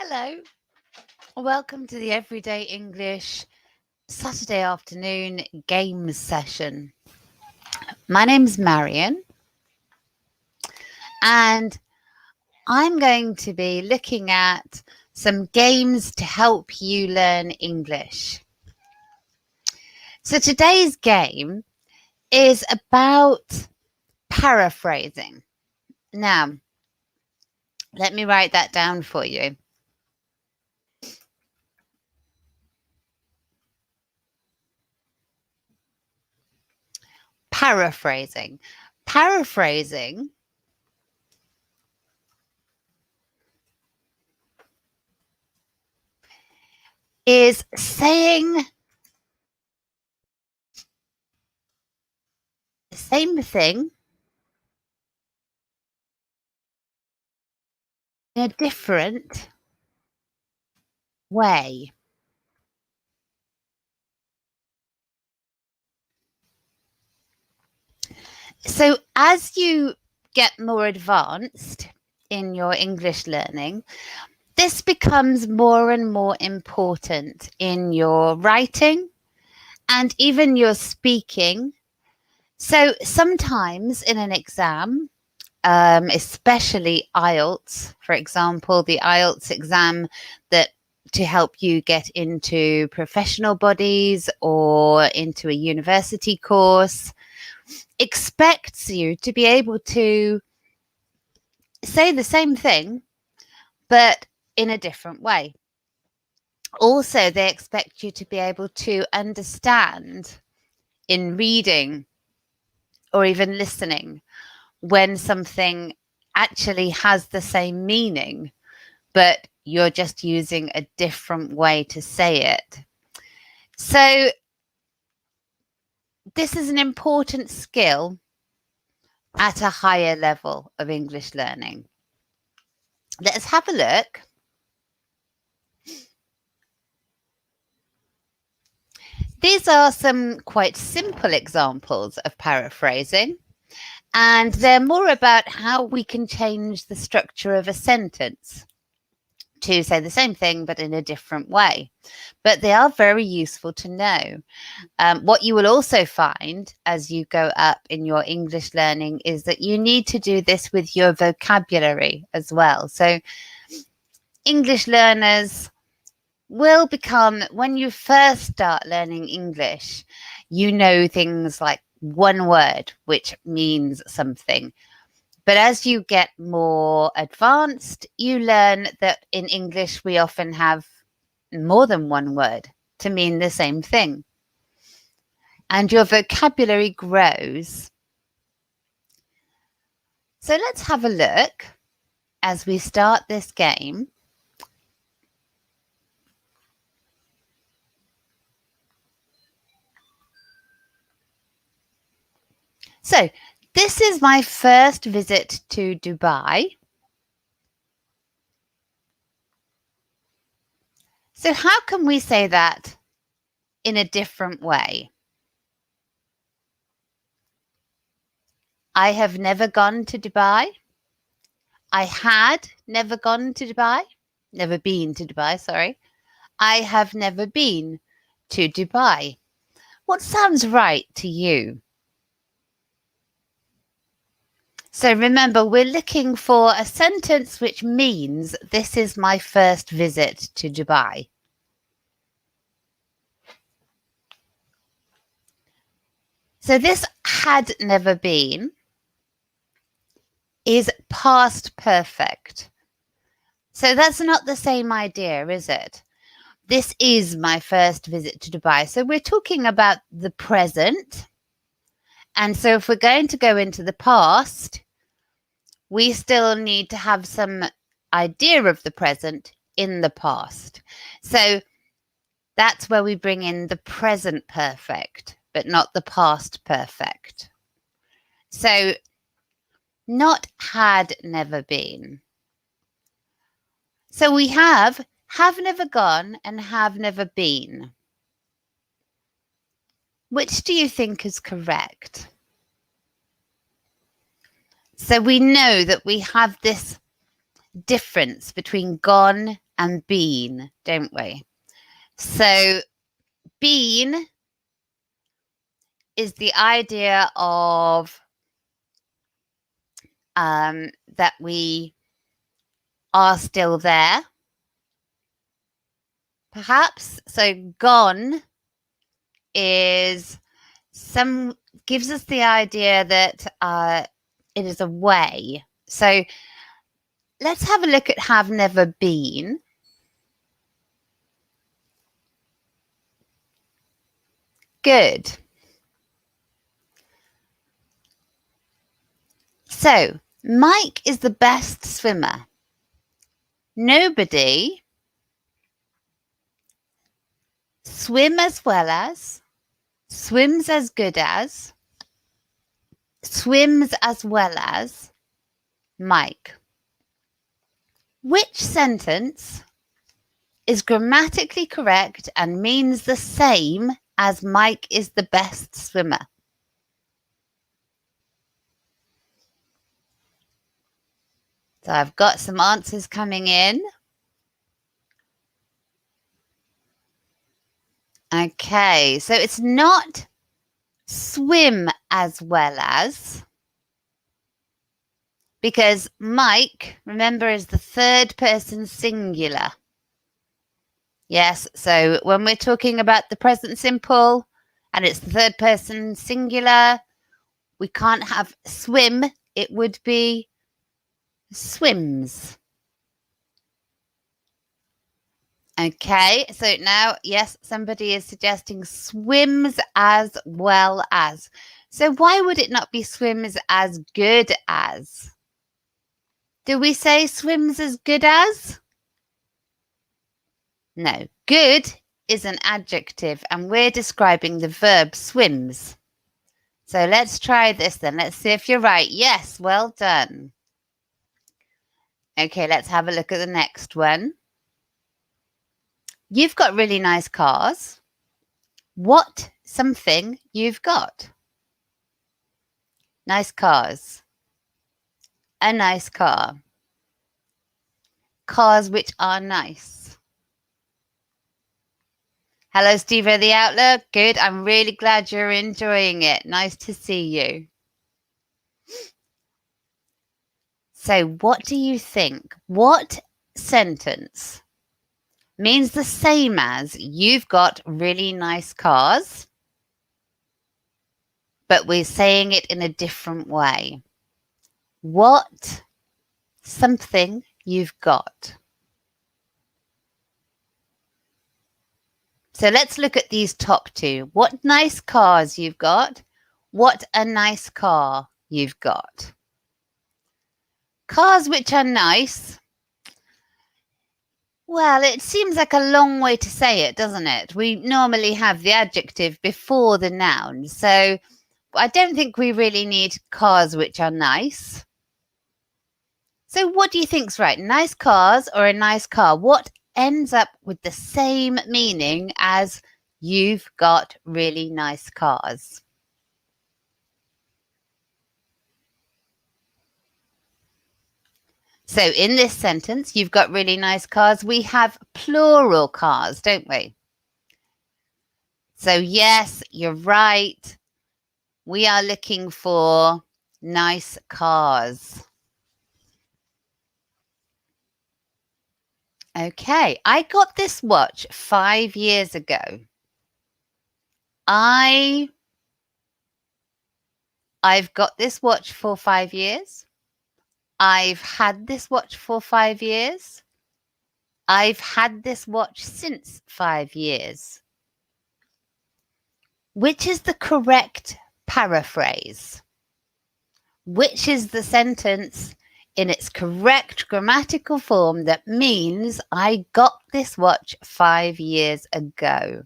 Hello, welcome to the Everyday English Saturday afternoon games session. My name's Marion, and I'm going to be looking at some games to help you learn English. So today's game is about paraphrasing. Now, let me write that down for you. Paraphrasing. Paraphrasing is saying the same thing in a different way. So as you get more advanced in your English learning, this becomes more and more important in your writing and even your speaking. So sometimes in an exam, especially IELTS, for example, the IELTS exam that to help you get into professional bodies or into a university course, expects you to be able to say the same thing, but in a different way. Also, they expect you to be able to understand in reading or even listening when something actually has the same meaning, but you're just using a different way to say it. So this is an important skill at a higher level of English learning. Let's have a look. These are some quite simple examples of paraphrasing, and they're more about how we can change the structure of a sentence to say the same thing but in a different way. But they are very useful to know. What you will also find as you go up in your English learning is that you need to do this with your vocabulary as well. So English learners will become, when you first start learning English, you know things like one word, which means something. But as you get more advanced, you learn that in English, we often have more than one word to mean the same thing. And your vocabulary grows. So let's have a look as we start this game. So this is my first visit to Dubai. So how can we say that in a different way? I have never gone to Dubai. I had never gone to Dubai. Never been to Dubai, sorry. I have never been to Dubai. What sounds right to you? So remember, we're looking for a sentence which means this is my first visit to Dubai. So this had never been is past perfect. So that's not the same idea, is it? This is my first visit to Dubai. So we're talking about the present. And so if we're going to go into the past, we still need to have some idea of the present in the past. So that's where we bring in the present perfect, but not the past perfect. So not had never been. So we have never gone and have never been. Which do you think is correct? So we know that we have this difference between gone and been, don't we? So been is the idea of that we are still there, perhaps. So gone is gives us the idea that it is away. So let's have a look at have never been. Good. So Mike is the best swimmer. Nobody swim as well as, swims as good as, swims as well as Mike. Which sentence is grammatically correct and means the same as Mike is the best swimmer? So I've got some answers coming in. Okay, so it's not swim as well as, because Mike, remember, is the third person singular. Yes, so when we're talking about the present simple and it's the third person singular, we can't have swim, it would be swims. Okay, so now, yes, somebody is suggesting swims as well as. So why would it not be swims as good as? Do we say swims as good as? No, good is an adjective and we're describing the verb swims. So let's try this then. Let's see if you're right. Yes, well done. Okay, let's have a look at the next one. You've got really nice cars. What something you've got? Nice cars. A nice car. Cars which are nice. Hello, Steve of the Outlook. Good. I'm really glad you're enjoying it. Nice to see you. So what do you think? What sentence means the same as you've got really nice cars, but we're saying it in a different way? What something you've got? So let's look at these top two. What nice cars you've got. What a nice car you've got. Cars which are nice. Well, it seems like a long way to say it, doesn't it? We normally have the adjective before the noun. So I don't think we really need cars which are nice. So what do you think's right? Nice cars or a nice car? What ends up with the same meaning as you've got really nice cars? So in this sentence, you've got really nice cars. We have plural cars, don't we? So yes, you're right. We are looking for nice cars. Okay, I got this watch 5 years ago. I've got this watch for 5 years. I've had this watch for 5 years. I've had this watch since 5 years. Which is the correct paraphrase? Which is the sentence in its correct grammatical form that means I got this watch 5 years ago?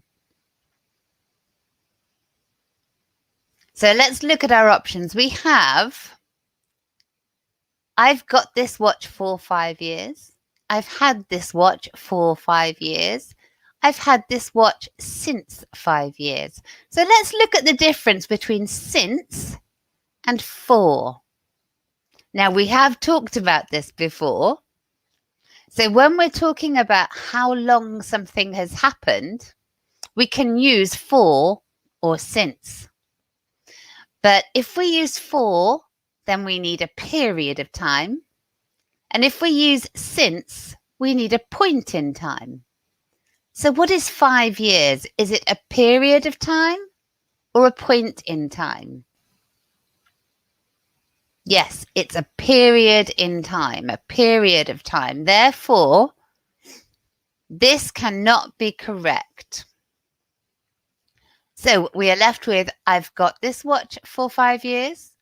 So let's look at our options. We have, I've got this watch for 5 years. I've had this watch for 5 years. I've had this watch since 5 years. So let's look at the difference between since and for. Now, we have talked about this before. So when we're talking about how long something has happened, we can use for or since. But if we use for, then we need a period of time. And if we use since, we need a point in time. So what is 5 years? Is it a period of time or a point in time? Yes, it's a period in time, a period of time. Therefore, this cannot be correct. So we are left with, I've got this watch for 5 years,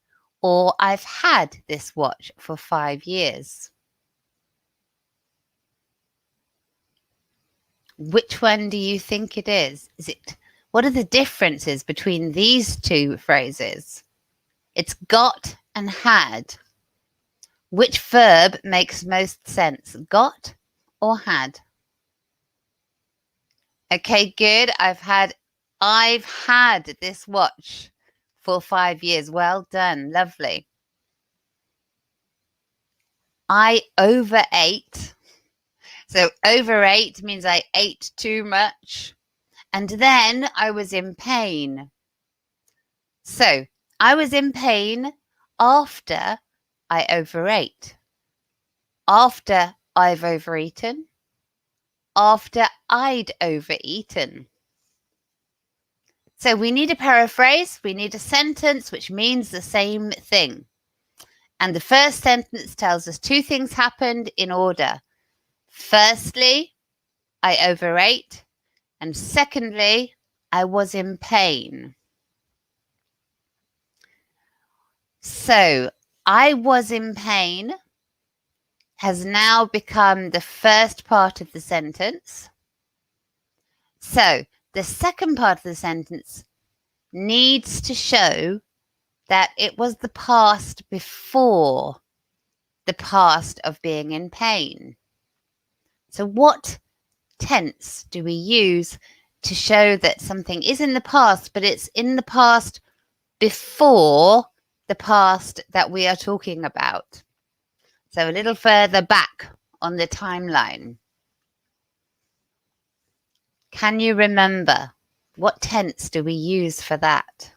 or I've had this watch for 5 years. Which one do you think it is? What are the differences between these two phrases? It's got and had. Which verb makes most sense, got or had? Okay, good. I've had this watch for 5 years. Well done. Lovely. I overate. So overate means I ate too much. And then I was in pain. So I was in pain after I overate. After I've overeaten. After I'd overeaten. So we need a paraphrase, we need a sentence which means the same thing. And the first sentence tells us two things happened in order. Firstly, I overate. And secondly, I was in pain. So I was in pain has now become the first part of the sentence. So the second part of the sentence needs to show that it was the past before the past of being in pain. So what tense do we use to show that something is in the past, but it's in the past before the past that we are talking about? So a little further back on the timeline. Can you remember what tense do we use for that?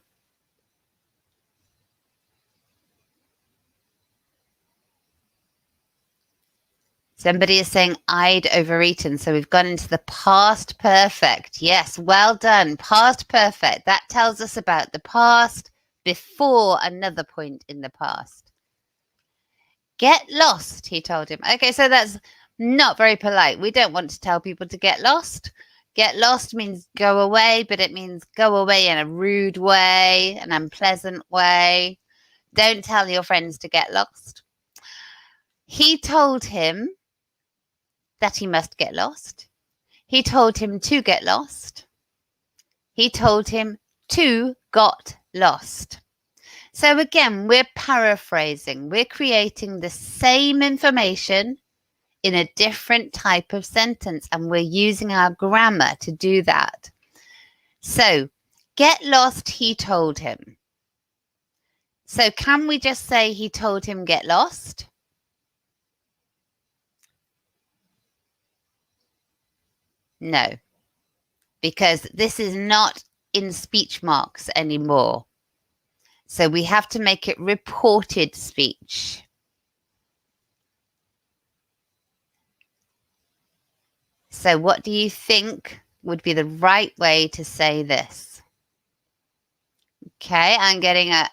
Somebody is saying I'd overeaten. So we've gone into the past perfect. Yes, well done. Past perfect. That tells us about the past before another point in the past. Get lost, he told him. Okay, so that's not very polite. We don't want to tell people to get lost. Get lost means go away, but it means go away in a rude way, an unpleasant way. Don't tell your friends to get lost. He told him that he must get lost. He told him to get lost. He told him to got lost. So again, we're paraphrasing. We're creating the same information in a different type of sentence, and we're using our grammar to do that. So, get lost, he told him. So can we just say he told him get lost? No, because this is not in speech marks anymore. So we have to make it reported speech. So what do you think would be the right way to say this? Okay, I'm getting a,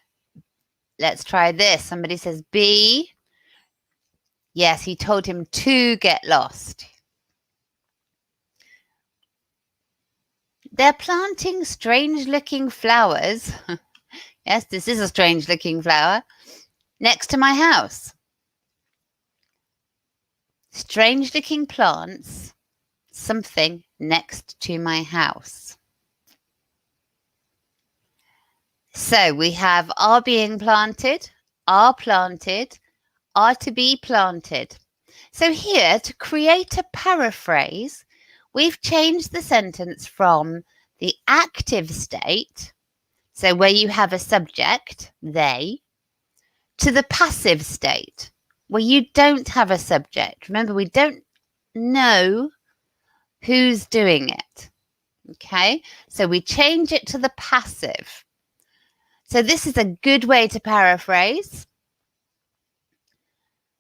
let's try this. Somebody says B. Yes, he told him to get lost. They're planting strange-looking flowers. Yes, this is a strange-looking flower next to my house. Strange-looking plants, something next to my house. So we have are being planted, are planted, are to be planted. So here, to create a paraphrase, we've changed the sentence from the active state, so where you have a subject, they, to the passive state, where you don't have a subject. Remember, we don't know who's doing it. Okay, so we change it to the passive. So this is a good way to paraphrase.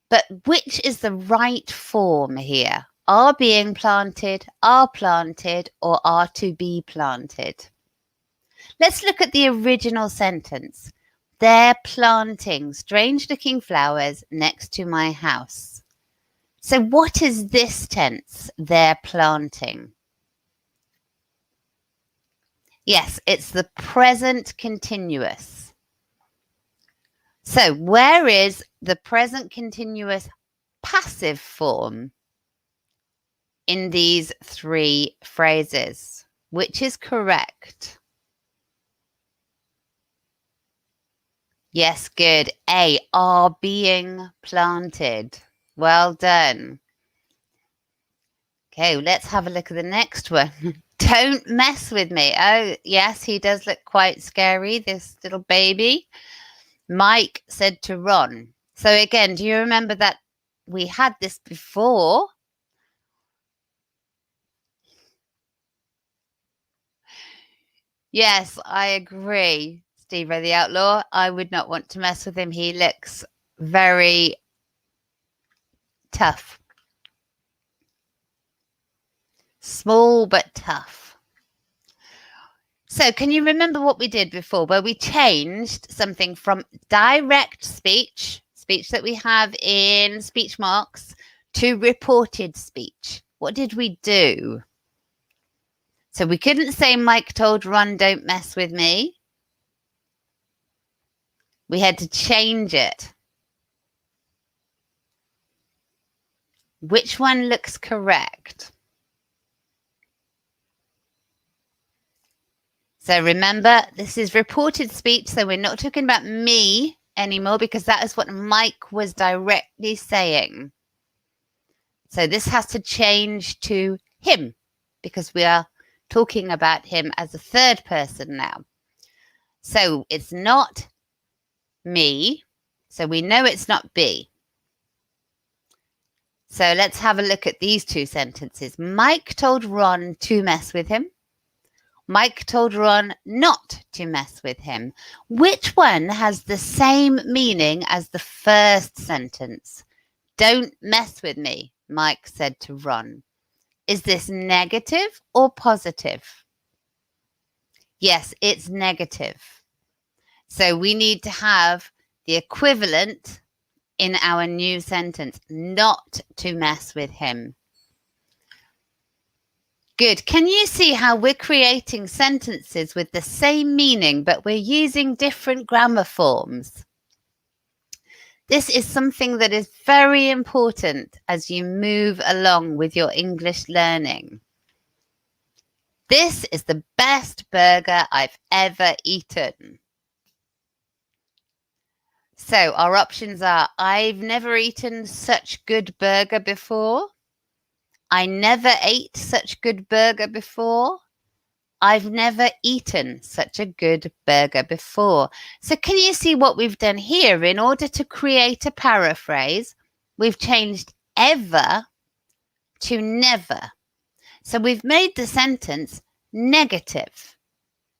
But which is the right form here? Are being planted, are planted, or are to be planted? Let's look at the original sentence. They're planting strange-looking flowers next to my house. So what is this tense? They're planting. Yes, it's the present continuous. So where is the present continuous passive form in these three phrases? Which is correct? Yes, good. A, are being planted. Well done. Okay, let's have a look at the next one. Don't mess with me. Oh, yes, he does look quite scary, this little baby. Mike said to Ron. So again, do you remember that we had this before? Yes, I agree, Steve the Outlaw. I would not want to mess with him. He looks very tough. Small but tough. So can you remember what we did before, where we changed something from direct speech that we have in speech marks, to reported speech? What did we do? So we couldn't say Mike told Ron, don't mess with me. We had to change it. Which one looks correct? So remember, this is reported speech, so we're not talking about me anymore, because that is what Mike was directly saying. So this has to change to him, because we are talking about him as a third person now. So it's not me, so we know it's not B. So let's have a look at these two sentences. Mike told Ron to mess with him. Mike told Ron not to mess with him. Which one has the same meaning as the first sentence? Don't mess with me, Mike said to Ron. Is this negative or positive? Yes, it's negative. So we need to have the equivalent in our new sentence, not to mess with him. Good. Can you see how we're creating sentences with the same meaning, but we're using different grammar forms? This is something that is very important as you move along with your English learning. This is the best burger I've ever eaten. So our options are, I've never eaten such good burger before. I never ate such good burger before. I've never eaten such a good burger before. So can you see what we've done here? In order to create a paraphrase, we've changed ever to never. So we've made the sentence negative,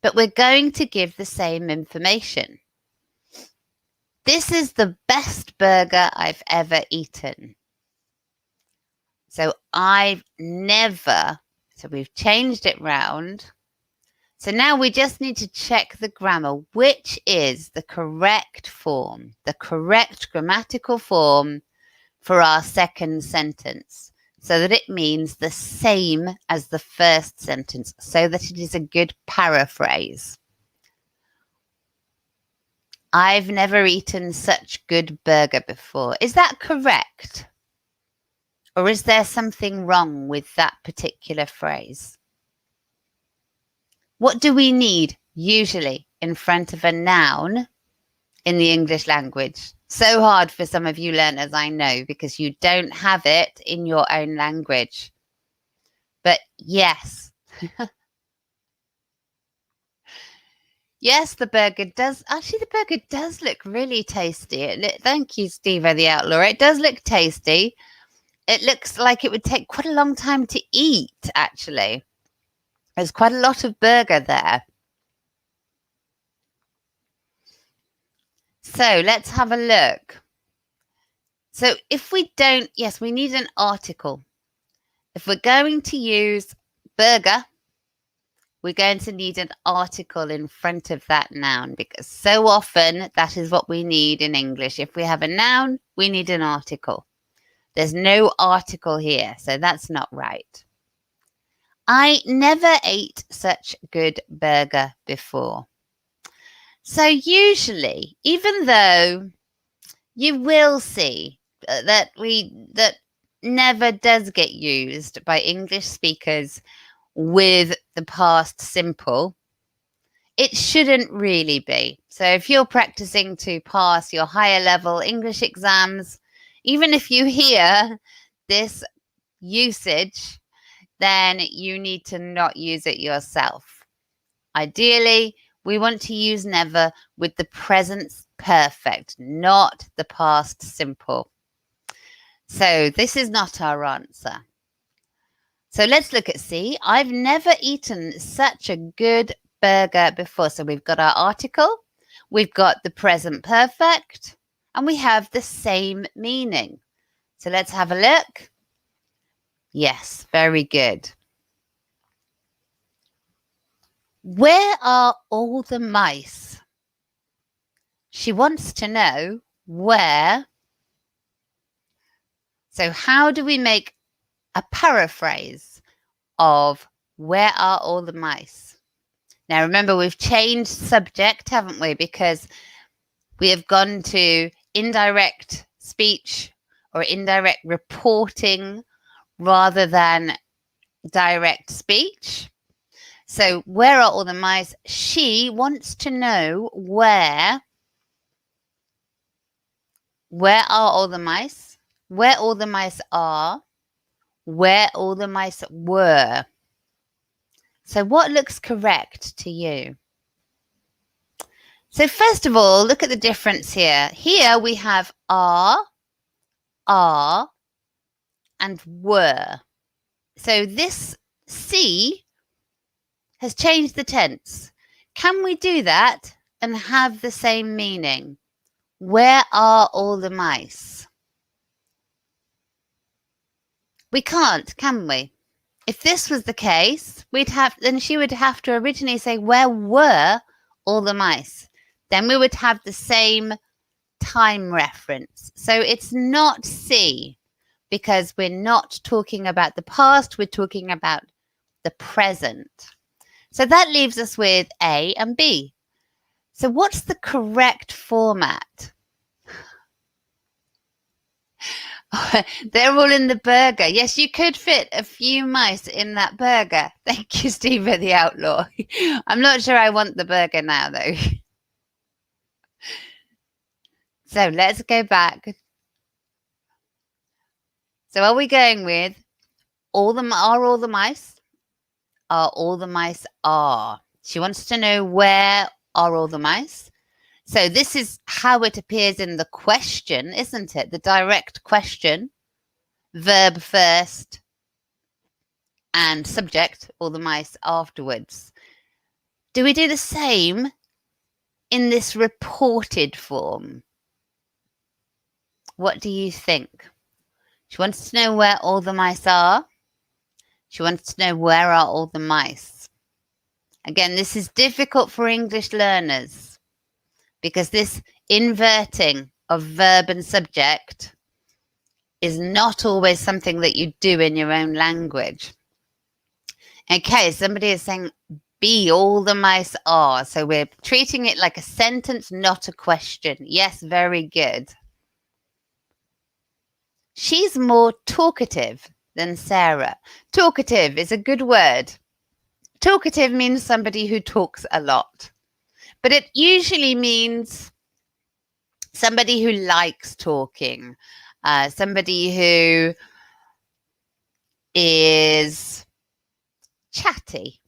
but we're going to give the same information. This is the best burger I've ever eaten. So I've never, so we've changed it round. So now we just need to check the grammar. Which is the correct form, the correct grammatical form for our second sentence, so that it means the same as the first sentence, so that it is a good paraphrase. I've never eaten such good burger before. Is that correct? Or is there something wrong with that particular phrase? What do we need usually in front of a noun in the English language? So hard for some of you learners, I know, because you don't have it in your own language. But yes. Yes, the burger does. Actually, the burger does look really tasty. Thank you, Steve the Outlaw. It does look tasty. it looks like it would take quite a long time to eat, actually. There's quite a lot of burger there. So let's have a look. So if we don't, yes, we need an article. If we're going to use burger, we're going to need an article in front of that noun, because so often that is what we need in English. If we have a noun, we need an article. There's no article here, so that's not right. I never ate such good burger before. So usually, even though you will see that never does get used by English speakers with the past simple, it shouldn't really be. So if you're practicing to pass your higher level English exams, even if you hear this usage, then you need to not use it yourself. Ideally, we want to use never with the present perfect, not the past simple. So this is not our answer. So let's look at C. I've never eaten such a good burger before. So we've got our article, we've got the present perfect, and we have the same meaning. So let's have a look. Yes, very good. Where are all the mice? She wants to know where. So how do we make a paraphrase of where are all the mice? Now remember, we've changed subject, haven't we? Because we have gone to indirect speech or indirect reporting rather than direct speech. So where are all the mice? She wants to know where are all the mice, where all the mice are, where all the mice were. So what looks correct to you? So first of all, look at the difference here. Here we have are, and were. So this C has changed the tense. Can we do that and have the same meaning? Where are all the mice? We can't, can we? If this was the case, then she would have to originally say, where were all the mice? Then we would have the same time reference. So it's not C, because we're not talking about the past, we're talking about the present. So that leaves us with A and B. So what's the correct format? They're all in the burger. Yes, you could fit a few mice in that burger. Thank you, Steve the Outlaw. I'm not sure I want the burger now, though. So let's go back. So are we going with are all the mice? Are all the mice are? She wants to know where are all the mice? So this is how it appears in the question, isn't it? The direct question, verb first and subject, all the mice afterwards. Do we do the same in this reported form? What do you think? She wants to know where all the mice are. She wants to know where are all the mice. Again, this is difficult for English learners because this inverting of verb and subject is not always something that you do in your own language. Okay, somebody is saying B, all the mice are. So we're treating it like a sentence, not a question. Yes, very good. She's more talkative than Sarah. Talkative is a good word. Talkative means somebody who talks a lot, but it usually means somebody who likes talking, somebody who is chatty.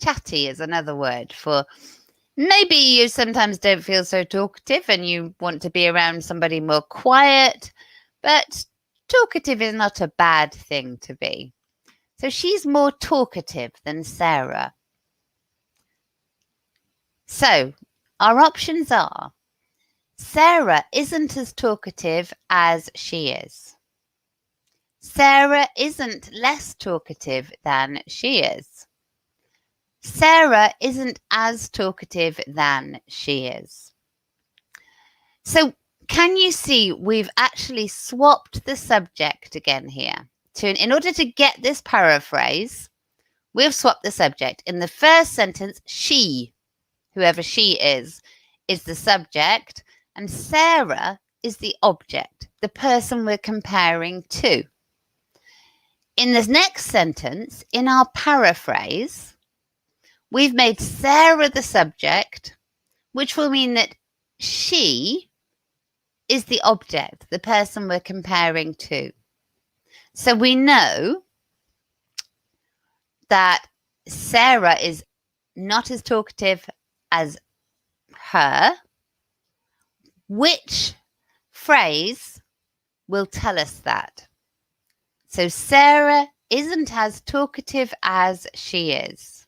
Chatty is another word for maybe you sometimes don't feel so talkative and you want to be around somebody more quiet, but talkative is not a bad thing to be. So she's more talkative than Sarah. So our options are Sarah isn't as talkative as she is. Sarah isn't less talkative than she is. Sarah isn't as talkative than she is. So can you see we've actually swapped the subject again here? In order to get this paraphrase, we've swapped the subject. In the first sentence, she, whoever she is the subject, and Sarah is the object, the person we're comparing to. In this next sentence, in our paraphrase, we've made Sarah the subject, which will mean that she is the object, the person we're comparing to. So we know that Sarah is not as talkative as her. Which phrase will tell us that? So Sarah isn't as talkative as she is.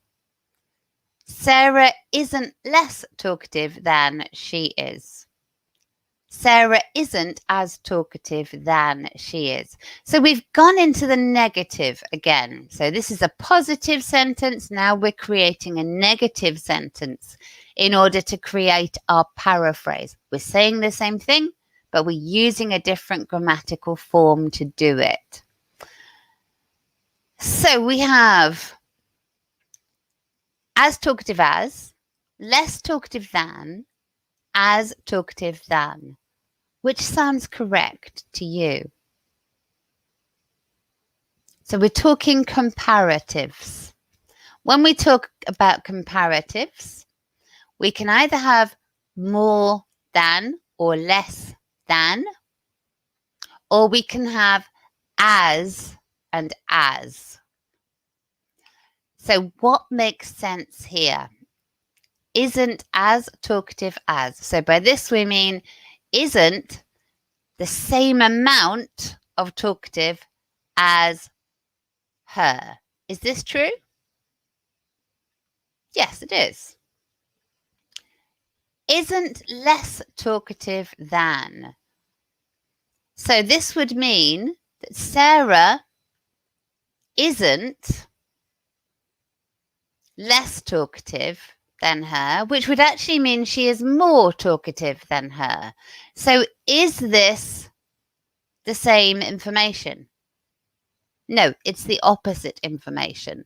Sarah isn't less talkative than she is. Sarah isn't as talkative than she is. So we've gone into the negative again. So this is a positive sentence. Now we're creating a negative sentence in order to create our paraphrase. We're saying the same thing, but we're using a different grammatical form to do it. So we have as talkative as, less talkative than, as talkative than. Which sounds correct to you? So we're talking comparatives. When we talk about comparatives, we can either have more than or less than, or we can have as and as. So what makes sense here? Isn't as talkative as. So by this we mean isn't the same amount of talkative as her. Is this true? Yes, it is. Isn't less talkative than. So this would mean that Sarah isn't less talkative than her, which would actually mean she is more talkative than her. So is this the same information? No, it's the opposite information.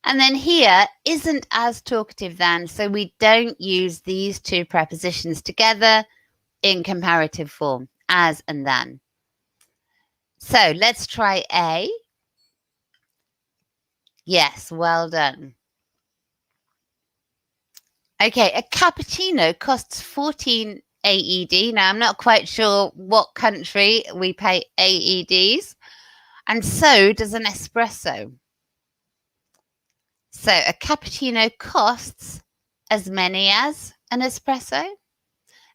And then here, isn't as talkative than, so we don't use these two prepositions together in comparative form, as and than. So let's try A. Yes, well done. Okay, a cappuccino costs 14 AED. Now, I'm not quite sure what country we pay AEDs, and so does an espresso. So a cappuccino costs as many as an espresso.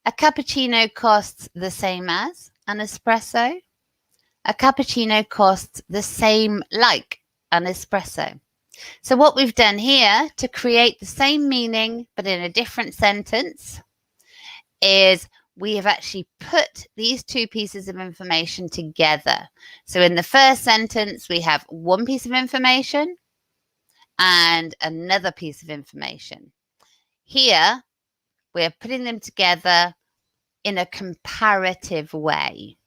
A cappuccino costs the same as an espresso. A cappuccino costs the same like an espresso. So what we've done here to create the same meaning but in a different sentence is we have actually put these two pieces of information together. So in the first sentence, we have one piece of information and another piece of information. Here, we're putting them together in a comparative way.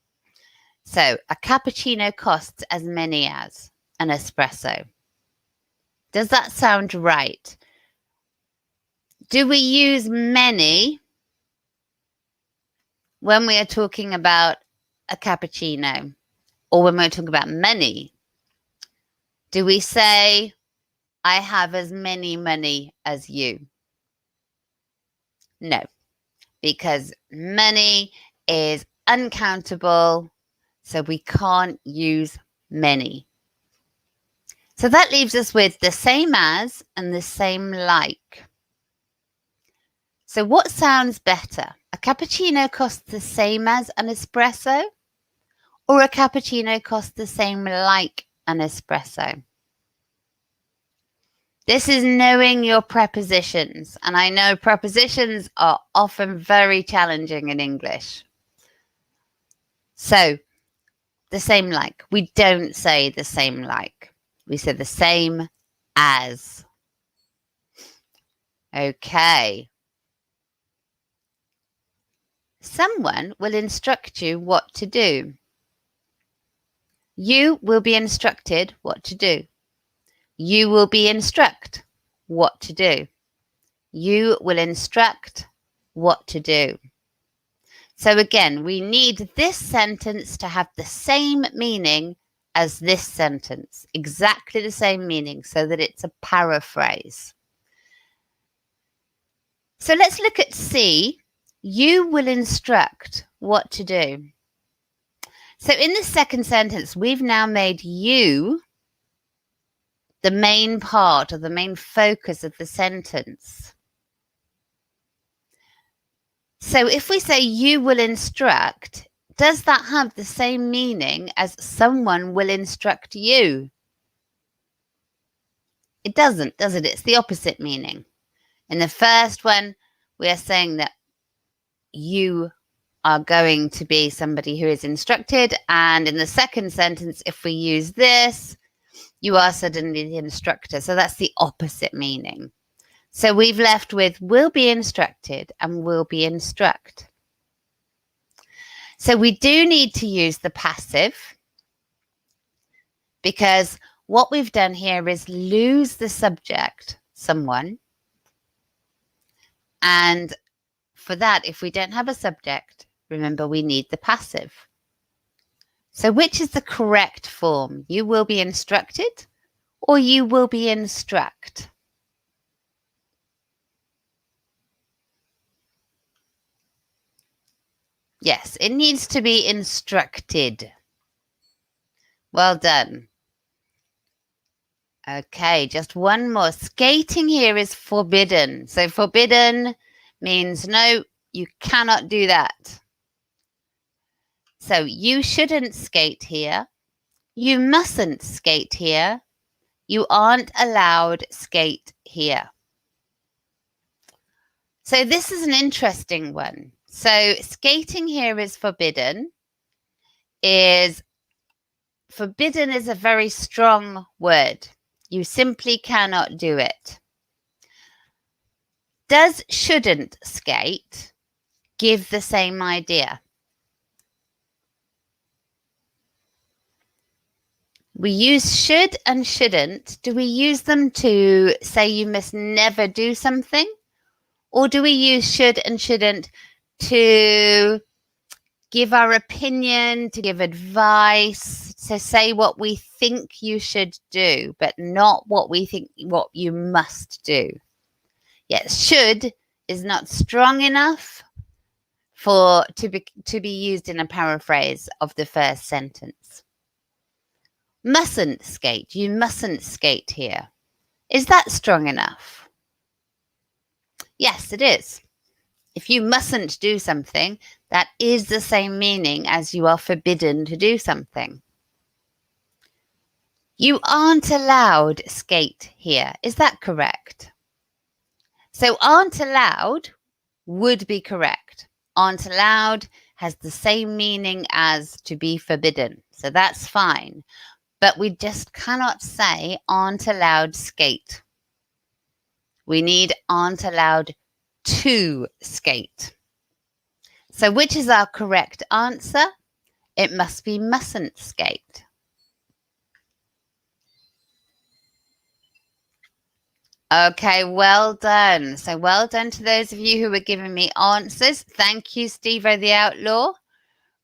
So a cappuccino costs as many as an espresso. Does that sound right? Do we use many when we are talking about a cappuccino, or when we're talking about many? Do we say, I have as many money as you? No, because many is uncountable, so we can't use many. So that leaves us with the same as and the same like. So what sounds better? A cappuccino costs the same as an espresso, or a cappuccino costs the same like an espresso. This is knowing your prepositions, and I know prepositions are often very challenging in English. So, the same like. We don't say the same like. We say the same as. Okay. Someone will instruct you what to do. You will be instructed what to do. You will be instruct what to do. You will instruct what to do. So again, we need this sentence to have the same meaning as this sentence, exactly the same meaning, so that it's a paraphrase. So let's look at C. You will instruct what to do. So in the second sentence, we've now made you the main part or the main focus of the sentence. So if we say you will instruct, does that have the same meaning as someone will instruct you? It doesn't, does it? It's the opposite meaning. In the first one, we are saying that you are going to be somebody who is instructed. And in the second sentence, if we use this, you are suddenly the instructor. So that's the opposite meaning. So we've left with will be instructed and will be instruct. So we do need to use the passive, because what we've done here is lose the subject, someone. And for that, if we don't have a subject, remember we need the passive. So which is the correct form? You will be instructed or you will be instruct? Yes, it needs to be instructed. Well done. Okay, just one more. Skating here is forbidden. So forbidden means no, you cannot do that. So you shouldn't skate here. You mustn't skate here. You aren't allowed skate here. So this is an interesting one. So skating here is forbidden. Forbidden is a very strong word. You simply cannot do it. Does shouldn't skate give the same idea? We use should and shouldn't. Do we use them to say you must never do something? Or do we use should and shouldn't to give our opinion, to give advice, to say what we think you should do, but not what we think what you must do? Yes, should is not strong enough to be used in a paraphrase of the first sentence. Mustn't skate. You mustn't skate here. Is that strong enough? Yes, it is. If you mustn't do something, that is the same meaning as you are forbidden to do something. You aren't allowed skate here. Is that correct? So aren't allowed would be correct. Aren't allowed has the same meaning as to be forbidden. So that's fine. But we just cannot say aren't allowed skate. We need aren't allowed to skate. So which is our correct answer? It must be mustn't skate. Okay, well done. So well done to those of you who were giving me answers. Thank you, Steve-O the Outlaw,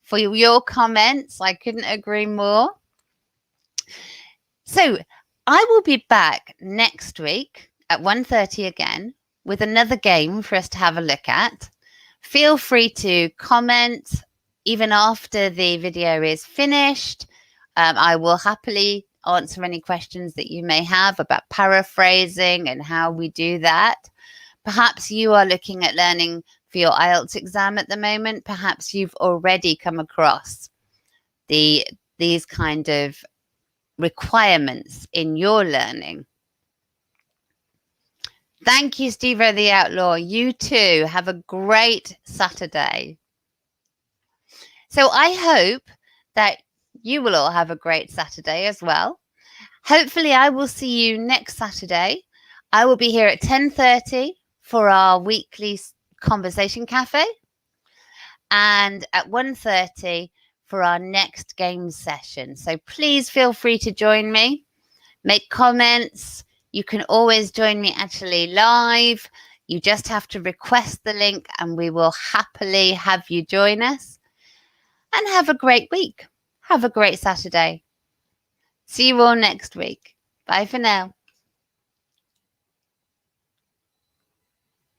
for your comments. I couldn't agree more. So I will be back next week at 1:30 again with another game for us to have a look at. Feel free to comment even after the video is finished. I will happily answer any questions that you may have about paraphrasing and how we do that. Perhaps you are looking at learning for your IELTS exam at the moment. Perhaps you've already come across these kind of requirements in your learning. Thank you, Steve-O the Outlaw. You too. Have a great Saturday. So I hope that you will all have a great Saturday as well. Hopefully I will see you next Saturday. I will be here at 10:30 for our weekly conversation cafe and at 1:30 for our next game session. So please feel free to join me. Make comments. You can always join me actually live. You just have to request the link and we will happily have you join us. And have a great week. Have a great Saturday. See you all next week. Bye for now.